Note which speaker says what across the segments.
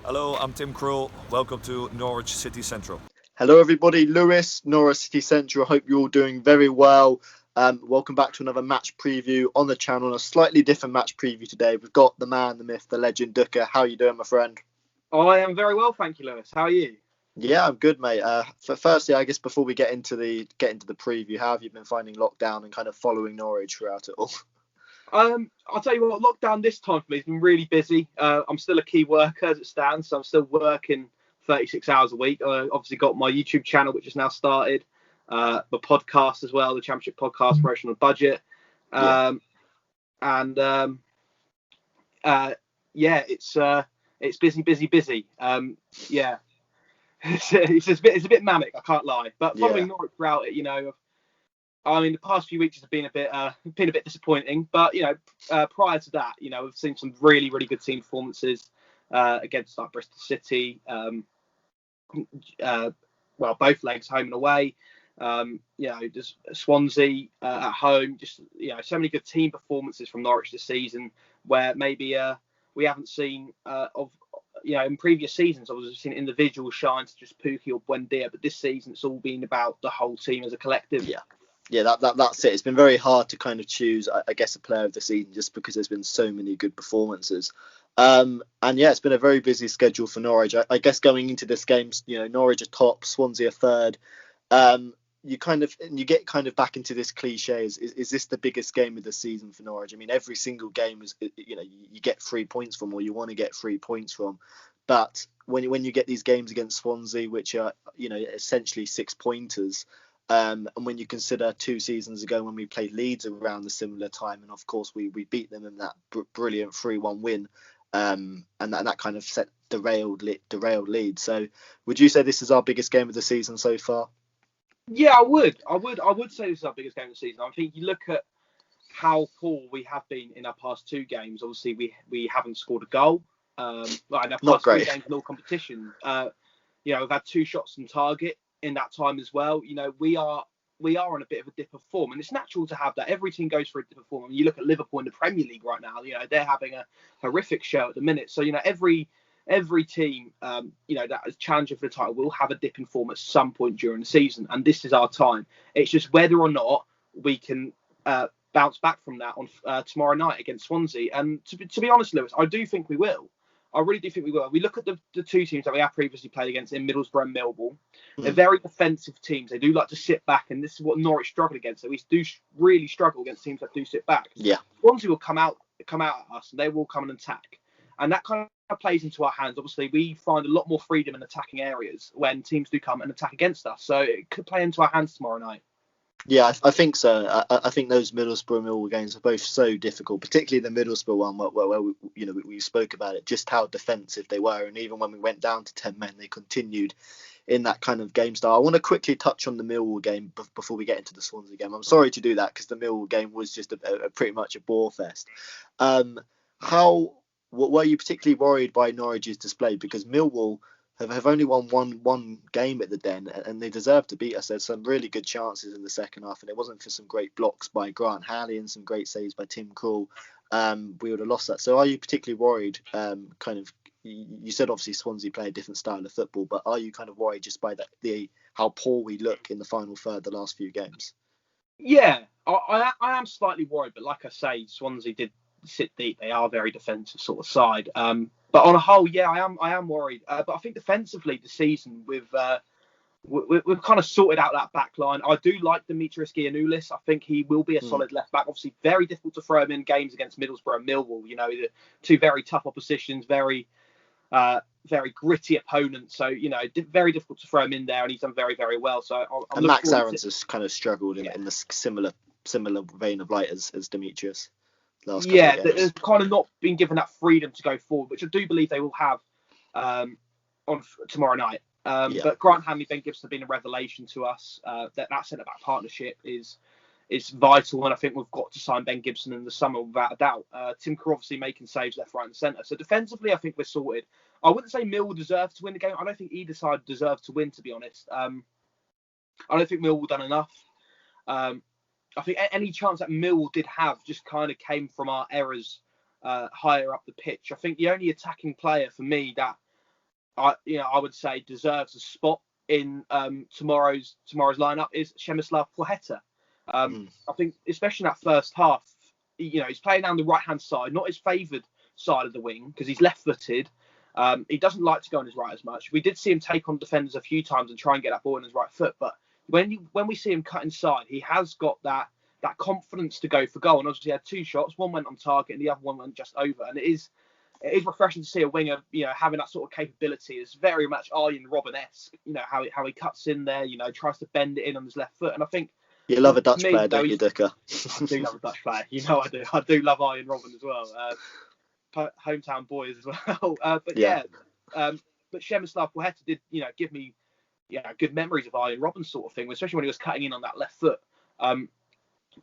Speaker 1: Hello, I'm Tim Krul. Welcome to Norwich City Central.
Speaker 2: Hello, everybody. Lewis, Norwich City Central. I hope you're all doing very well. Welcome back to another match preview on the channel. A slightly different match preview today. We've got the man, the myth, the legend, Doeke. How are you doing, my friend?
Speaker 3: I am very well, thank you, Lewis. How are you?
Speaker 2: Yeah, I'm good, mate. Firstly, I guess before we get into the preview, how have you been finding lockdown and kind of following Norwich throughout it all?
Speaker 3: I'll tell you what, lockdown this time for me has been really busy. I'm still a key worker as it stands, so I'm still working 36 hours a week. I obviously got my YouTube channel, which has now started, the podcast as well, the Championship podcast, Promotional Budget.
Speaker 2: Yeah.
Speaker 3: And yeah, it's busy, busy, busy. Yeah, it's a bit manic, I can't lie. But following
Speaker 2: Yeah.
Speaker 3: Norwich throughout it, I mean, the past few weeks have been a bit disappointing, but prior to that, we've seen some really, really good team performances against like Bristol City. Well, both legs home and away. Just Swansea at home. Just so many good team performances from Norwich this season, where maybe we haven't seen of. In previous seasons, obviously seen individual shines, just Pookie or Buendia, but this season it's all been about the whole team as a collective.
Speaker 2: Yeah, that's it. It's been very hard to kind of choose, I guess, a player of the season just because there's been so many good performances. And yeah, it's been a very busy schedule for Norwich. I guess going into this game, Norwich are top, Swansea are third. You get kind of back into this cliche: is this the biggest game of the season for Norwich? I mean, every single game is, you get 3 points from, or you want to get 3 points from. But when you get these games against Swansea, which are essentially 6 pointers. And when you consider 2 seasons ago when we played Leeds around a similar time, and of course we beat them in that brilliant 3-1 win, and that kind of set derailed Leeds. So would you say this is our biggest game of the season so far?
Speaker 3: Yeah, I would say this is our biggest game of the season. I think you look at how poor we have been in our past two games. Obviously, we haven't scored a goal. Well, in our
Speaker 2: Not
Speaker 3: past three
Speaker 2: great.
Speaker 3: games in all competition. We've had 2 shots on target in that time as well. We are on a bit of a dip of form, and it's natural to have that. Every team goes for a dip of form. I mean, you look at Liverpool in the Premier League right now. They're having a horrific show at the minute. So every team that is challenging for the title will have a dip in form at some point during the season, and this is our time. It's just whether or not we can bounce back from that on tomorrow night against Swansea. And to be honest, Lewis, I do think we will. I really do think we will. We look at the two teams that we have previously played against in Middlesbrough and Millwall. They're very defensive teams. They do like to sit back, and this is what Norwich struggle against. So we do really struggle against teams that do sit back.
Speaker 2: Yeah.
Speaker 3: Swansea will come out at us, and they will come and attack, and that kind of plays into our hands. Obviously, we find a lot more freedom in attacking areas when teams do come and attack against us. So it could play into our hands tomorrow night.
Speaker 2: Yeah, I think so. I think those Middlesbrough Millwall games are both so difficult, particularly the Middlesbrough one where we spoke about it, just how defensive they were, and even when we went down to 10 men, they continued in that kind of game style. I want to quickly touch on the Millwall game before we get into the Swansea game. I'm sorry to do that because the Millwall game was just a pretty much a bore fest. How were you particularly worried by Norwich's display? Because Millwall have only won one game at the Den, and they deserve to beat us. There's some really good chances in the second half, and it wasn't for some great blocks by Grant Halley and some great saves by Tim Krul, we would have lost that. So are you particularly worried? You said obviously Swansea play a different style of football, but are you kind of worried just by how poor we look in the final third the last few games?
Speaker 3: Yeah, I am slightly worried, but like I say, Swansea did sit deep. They are a very defensive sort of side. But on a whole, yeah, I am worried. But I think defensively this season we've kind of sorted out that back line. I do like Dimitris Giannoulis. I think he will be a solid left back. Obviously, very difficult to throw him in games against Middlesbrough and Millwall. The two very tough oppositions, very gritty opponents. So very difficult to throw him in there, and he's done very, very well. So
Speaker 2: and Max Aarons has kind of struggled in the similar vein of light as Demetrius.
Speaker 3: There's kind of not been given that freedom to go forward, which I do believe they will have on tomorrow night. But Grant Hanley, Ben Gibson have been a revelation to us. That centre back partnership is vital, and I think we've got to sign Ben Gibson in the summer without a doubt. Tim Kerr obviously making saves left, right, and centre. So defensively, I think we're sorted. I wouldn't say Millwall deserved to win the game. I don't think either side deserved to win, to be honest. I don't think Millwall done enough. I think any chance that Millwall did have just kind of came from our errors higher up the pitch. I think the only attacking player for me that I would say deserves a spot in tomorrow's lineup is Przemysław Płacheta. I think especially in that first half, he's playing down the right hand side, not his favoured side of the wing because he's left footed. He doesn't like to go on his right as much. We did see him take on defenders a few times and try and get that ball on his right foot, but when we see him cut inside, he has got that confidence to go for goal. And obviously he had 2 shots, one went on target and the other one went just over. And it is refreshing to see a winger, having that sort of capability. It's very much Arjen Robben-esque, how he cuts in there, tries to bend it in on his left foot. And I think
Speaker 2: you love a Dutch player, don't you, Doeke?
Speaker 3: I do love a Dutch player. I do. I do love Arjen Robben as well. Hometown boys as well. But Przemysław Płacheta did, give me, good memories of Arjen Robben sort of thing, especially when he was cutting in on that left foot.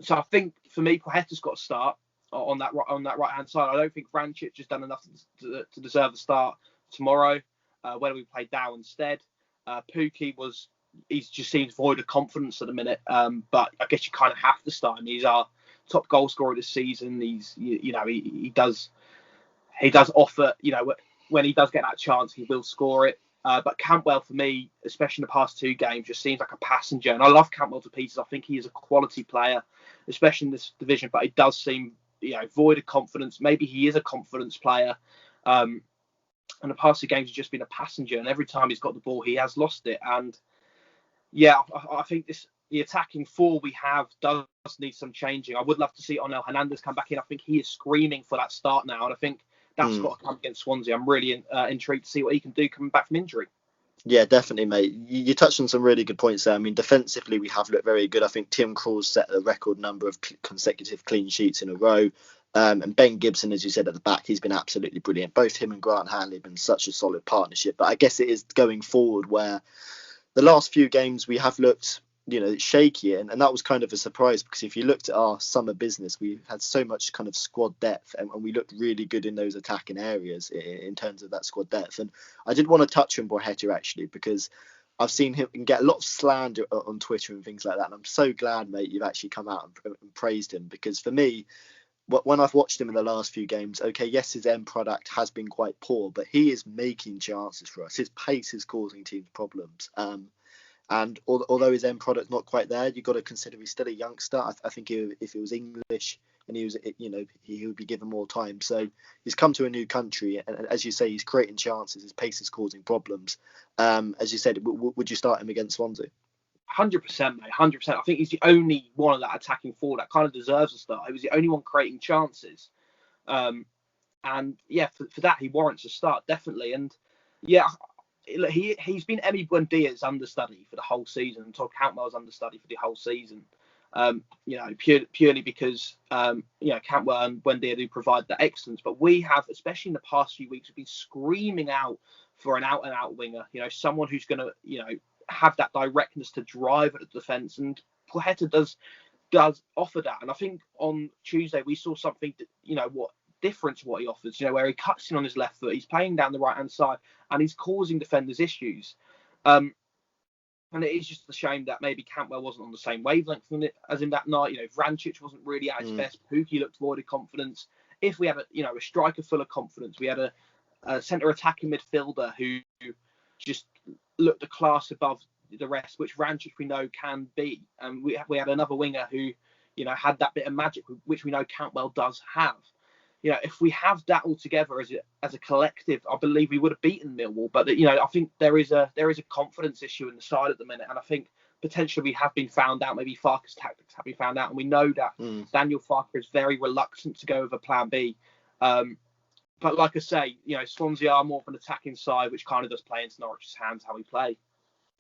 Speaker 3: So I think for me, Płacheta's got to start on that right hand side. I don't think Vrancic has done enough to deserve the start tomorrow. Whether we play Dow instead, Pukki he just seems void of confidence at the minute. But I guess you kind of have to start him. He's our top goal scorer this season. He's he does offer, when he does get that chance, he will score it. But Cantwell, for me, especially in the past 2 games, just seems like a passenger. And I love Cantwell to pieces. I think he is a quality player, especially in this division. But it does seem, void of confidence. Maybe he is a confidence player. And the past 2 games, he's just been a passenger. And every time he's got the ball, he has lost it. And yeah, I think the attacking 4 we have does need some changing. I would love to see Onel Hernandez come back in. I think he is screaming for that start now. And I think that's got to come against Swansea. I'm really intrigued to see what he can do coming back from injury.
Speaker 2: Yeah, definitely, mate. You touched on some really good points there. I mean, defensively, we have looked very good. I think Tim Krul's set a record number of consecutive clean sheets in a row. And Ben Gibson, as you said, at the back, he's been absolutely brilliant. Both him and Grant Hanley have been such a solid partnership. But I guess it is going forward where the last few games we have looked, shaky. And that was kind of a surprise because if you looked at our summer business, we had so much kind of squad depth and we looked really good in those attacking areas in terms of that squad depth. And I did want to touch on Płacheta actually because I've seen him get a lot of slander on Twitter and things like that. And I'm so glad, mate, you've actually come out and praised him because for me, when I've watched him in the last few games, okay, yes, his end product has been quite poor, but he is making chances for us. His pace is causing teams problems. And although his end product's not quite there, you've got to consider he's still a youngster. I think if he was English and he was, he would be given more time. So he's come to a new country, and as you say, he's creating chances. His pace is causing problems. As you said, would you start him against Swansea?
Speaker 3: 100%, mate. 100%. I think he's the only one of that attacking 4 that kind of deserves a start. He was the only one creating chances. And yeah, for that, he warrants a start, definitely. And yeah, he's been Emi Buendia's understudy for the whole season, and Todd Cantwell's understudy for the whole season. Purely because Cantwell and Buendia do provide the excellence, but we have, especially in the past few weeks, we've been screaming out for an out-and-out winger. Someone who's going to have that directness to drive at the defence, and Płacheta does offer that. And I think on Tuesday we saw something what different to what he offers, where he cuts in on his left foot, he's playing down the right hand side and he's causing defenders issues. And it is just a shame that maybe Cantwell wasn't on the same wavelength as him that night. Vrancic wasn't really at his best. Pukki looked void of confidence. If we had a striker full of confidence, we had a centre attacking midfielder who just looked a class above the rest, which Vrancic we know can be. And we had another winger who had that bit of magic, which we know Cantwell does have. If we have that all together as a collective, I believe we would have beaten Millwall. But I think there is a confidence issue in the side at the minute, and I think potentially we have been found out. Maybe Farke's tactics have been found out, and we know that Daniel Farke is very reluctant to go with a plan B. But like I say, Swansea are more of an attacking side, which kind of does play into Norwich's hands how we play.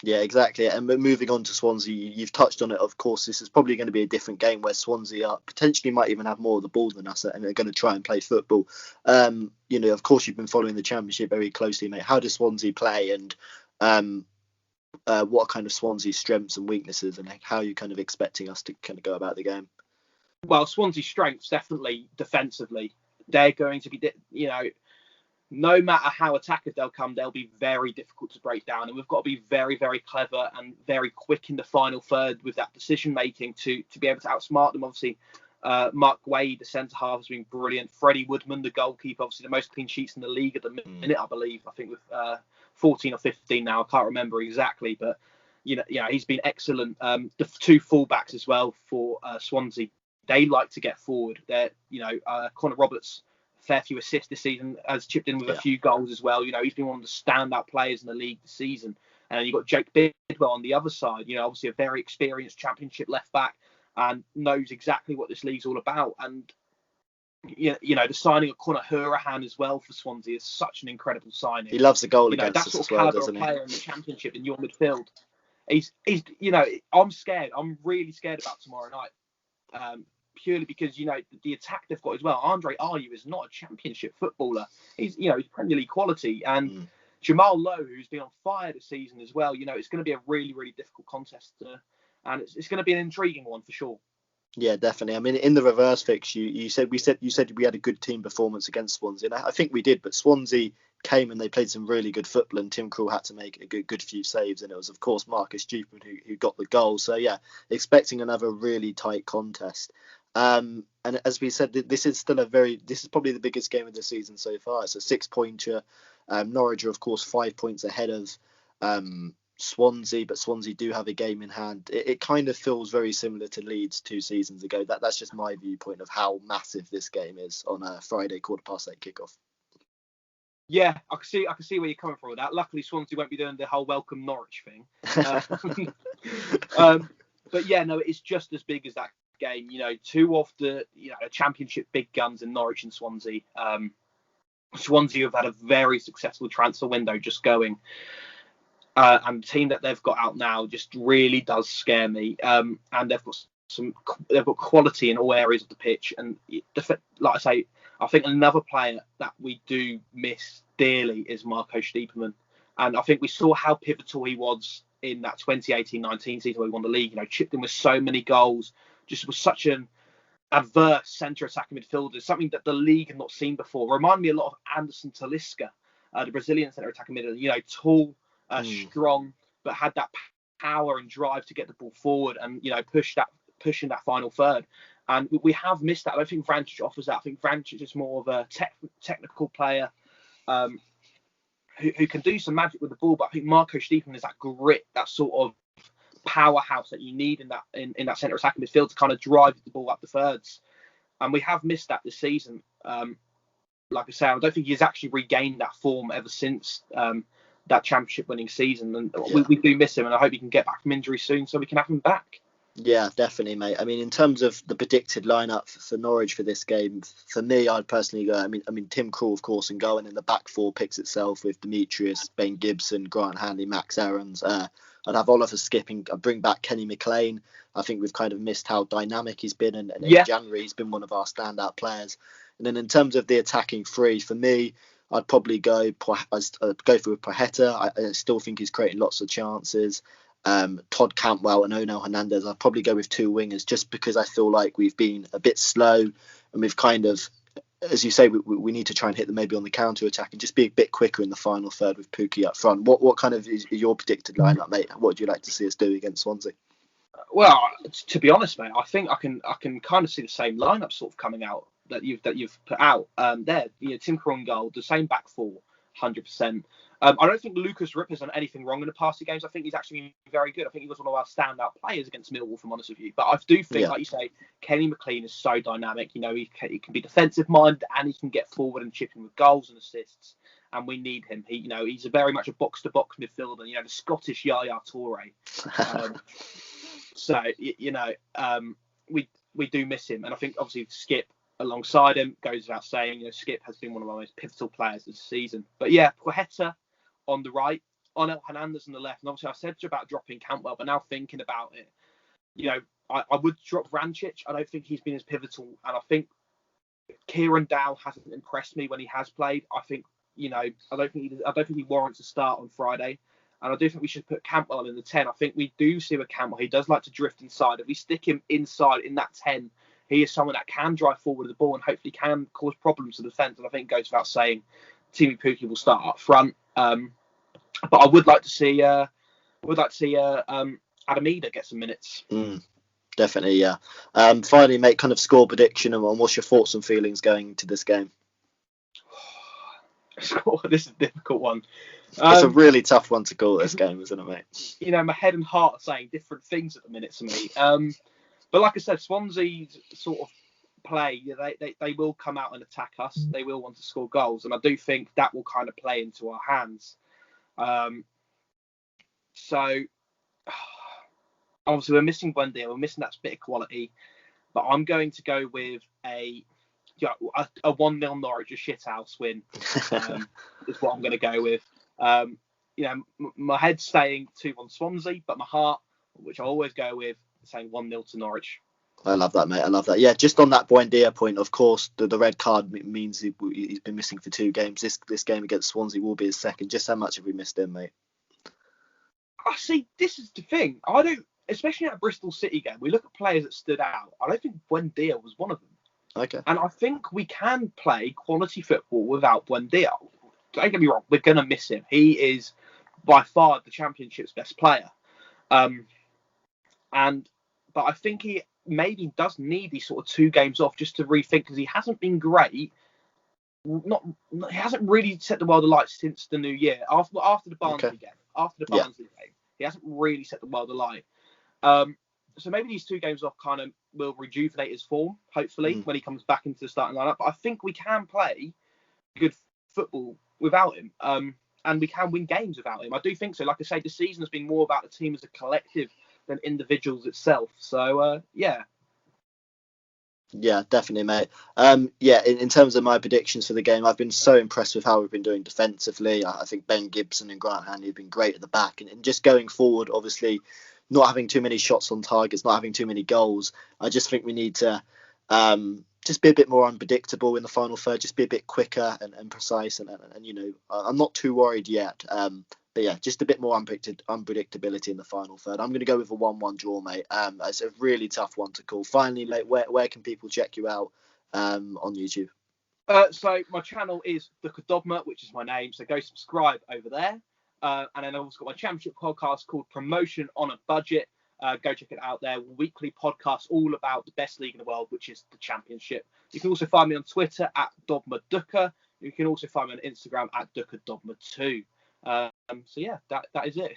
Speaker 2: Yeah, exactly. And moving on to Swansea, you've touched on it. Of course, this is probably going to be a different game where Swansea potentially might even have more of the ball than us, and they're going to try and play football. Of course, you've been following the Championship very closely, mate. How does Swansea play, and what are kind of Swansea's strengths and weaknesses, and how are you kind of expecting us to kind of go about the game?
Speaker 3: Well, Swansea's strengths definitely defensively. They're going to be, no matter how attackers they'll come, they'll be very difficult to break down. And we've got to be very, very clever and very quick in the final third with that decision making to be able to outsmart them. Obviously, Mark Wade, the centre half, has been brilliant. Freddie Woodman, the goalkeeper, obviously the most clean sheets in the league at the minute, I believe. I think with 14 or 15 now. I can't remember exactly, but he's been excellent. The two fullbacks as well for Swansea, they like to get forward. They're Connor Roberts, fair few assists this season, has chipped in with a few goals as well. He's been one of the standout players in the league this season. And you've got Jake Bidwell on the other side, obviously a very experienced Championship left back and knows exactly what this league's all about. And the signing of Conor Hourihane as well for Swansea is such an incredible signing.
Speaker 2: He loves the goal against us as well, doesn't he?
Speaker 3: That's sort of caliber of player in the Championship in your midfield. He's I'm scared. I'm really scared about tomorrow night. Purely because the attack they've got as well. Andre Ayew is not a Championship footballer. He's Premier League quality, and Jamal Lowe, who's been on fire this season as well. It's going to be a really, really difficult contest, and it's going to be an intriguing one for sure.
Speaker 2: Yeah, definitely. I mean, in the reverse fix, you said we had a good team performance against Swansea, and I think we did. But Swansea came and they played some really good football, and Tim Krul had to make a good few saves, and it was of course Marcus Dupin who got the goal. So yeah, expecting another really tight contest. And as we said, this is probably the biggest game of the season so far. It's a 6-pointer. Norwich are of course 5 points ahead of Swansea, but Swansea do have a game in hand. It kind of feels very similar to Leeds 2 seasons ago. That's just my viewpoint of how massive this game is on a Friday 8:15 kickoff.
Speaker 3: Yeah, I can see where you're coming from with that. Luckily, Swansea won't be doing the whole welcome Norwich thing. But yeah, no, it's just as big as that game. Two of the Championship big guns in Norwich and Swansea. Swansea have had a very successful transfer window just going. And the team that they've got out now just really does scare me. And they've got quality in all areas of the pitch. And like I say, I think another player that we do miss dearly is Marco Stiepermann. And I think we saw how pivotal he was in that 2018-19 season where we won the league. Chipped in with so many goals, just was such an adverse centre attacking midfielder, something that the league had not seen before. Reminded me a lot of Anderson Talisca, the Brazilian centre attacking midfielder. Tall, strong, but had that power and drive to get the ball forward and pushing that final third. And we have missed that. I don't think Vrancic offers that. I think Vrancic is more of a technical player who can do some magic with the ball. But I think Marco Stiepermann is that grit, that sort of powerhouse that you need in that centre attacking midfield to kind of drive the ball up the thirds. And we have missed that this season. Like I say, I don't think he's actually regained that form ever since that Championship winning season. And we do miss him, and I hope he can get back from injury soon so we can have him back.
Speaker 2: Yeah, definitely, mate. I mean, in terms of the predicted lineup for Norwich for this game, for me, I'd personally go. I mean, Tim Krul, of course, and go, and then the back four picks itself with Demetrius, Ben Gibson, Grant Hanley, Max Aarons. I'd have Oliver skipping. I'd bring back Kenny McLean. I think we've kind of missed how dynamic he's been, and in January he's been one of our standout players. And then in terms of the attacking three, for me, I'd probably go for Pajeta. I still think he's creating lots of chances. Todd Cantwell and Onel Hernandez. I'd probably go with two wingers just because I feel like we've been a bit slow and we've kind of, as you say, we need to try and hit them maybe on the counter attack and just be a bit quicker in the final third with Pukki up front. What kind of is your predicted lineup, mate? What would you like to see us do against Swansea?
Speaker 3: Well, to be honest, mate, I think I can kind of see the same lineup sort of coming out that you've put out there. Tim Krul in goal, the same back four, 100%. I don't think Lucas Ripper's done anything wrong in the past two games. I think he's actually been very good. I think he was one of our standout players against Millwall, if I'm honest with you. But I do think, like you say, Kenny McLean is so dynamic. He can be defensive minded and he can get forward and chip in with goals and assists. And we need him. He's very much a box to box midfielder. The Scottish Yaya Toure. We do miss him, and I think obviously Skip alongside him goes without saying. Skip has been one of our most pivotal players this season. But yeah, Pajeta on the right, Onel Hernandez on the left, and obviously I said to you about dropping Cantwell, but now thinking about it, I would drop Vrancic. I don't think he's been as pivotal, and I think Kieran Dow hasn't impressed me when he has played. I think I don't think he warrants a start on Friday. And I do think we should put Cantwell in the 10. I think we do see with Cantwell, he does like to drift inside. If we stick him inside in that 10, he is someone that can drive forward the ball and hopefully can cause problems to the defence. And I think it goes without saying, Teemu Pukki will start up front. But I would like to see Adamida get some minutes.
Speaker 2: Definitely, yeah. Finally, mate, kind of score prediction and what's your thoughts and feelings going to this game?
Speaker 3: This is a difficult one.
Speaker 2: It's a really tough one to call, this game, isn't it, mate?
Speaker 3: You know, my head and heart are saying different things at the minute to me. But like I said, Swansea's sort of play, they will come out and attack us. They will want to score goals, and I do think that will kind of play into our hands. So obviously we're missing Buendia, we're missing that bit of quality, but I'm going to go with a 1-0 Norwich, a shithouse win. Is what I'm going to go with. My head's saying 2-1 Swansea, but my heart, which I always go with, saying 1-0 to Norwich.
Speaker 2: I love that, mate. I love that. Yeah, just on that Buendia point, of course, the red card means he's been missing for 2 games. This game against Swansea will be his second. Just how much have we missed him, mate?
Speaker 3: I see. This is the thing. I don't, especially at Bristol City game, we look at players that stood out. I don't think Buendia was one of them.
Speaker 2: Okay.
Speaker 3: And I think we can play quality football without Buendia. Don't get me wrong, we're going to miss him. He is by far the Championship's best player. But I think he maybe does need these sort of 2 games off just to rethink, because he hasn't been great. He hasn't really set the world alight since the new year. After the Barnsley game. After the Barnsley game. He hasn't really set the world alight. So maybe these 2 games off kind of will rejuvenate his form, hopefully, when he comes back into the starting lineup. But I think we can play good football without him. And we can win games without him. I do think so. Like I say, the season has been more about the team as a collective than individuals itself. So, yeah.
Speaker 2: Yeah, definitely, mate. In terms of my predictions for the game, I've been so impressed with how we've been doing defensively. I think Ben Gibson and Grant Hanley have been great at the back. And just going forward, obviously, not having too many shots on targets, not having too many goals. I just think we need to just be a bit more unpredictable in the final third, just be a bit quicker and precise. And I'm not too worried yet. But yeah, just a bit more unpredictability in the final third. I'm going to go with a 1-1 draw, mate. It's a really tough one to call. Finally, mate, where can people check you out on YouTube?
Speaker 3: So my channel is Doeke Dobma, which is my name. So go subscribe over there. And then I've also got my Championship podcast called Promotion on a Budget. Go check it out there. Weekly podcast all about the best league in the world, which is the Championship. You can also find me on Twitter at Dobma Doeke. You can also find me on Instagram at Doeke Dobma 2. So yeah, that is it.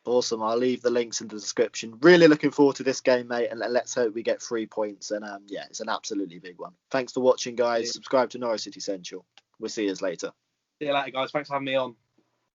Speaker 2: Awesome. I'll leave the links in the description. Really looking forward to this game, mate, and let's hope we get 3 points. And it's an absolutely big one. Thanks for watching, guys. Subscribe to Norwich City Central. We'll see you later.
Speaker 3: See you later, guys. Thanks for having me on.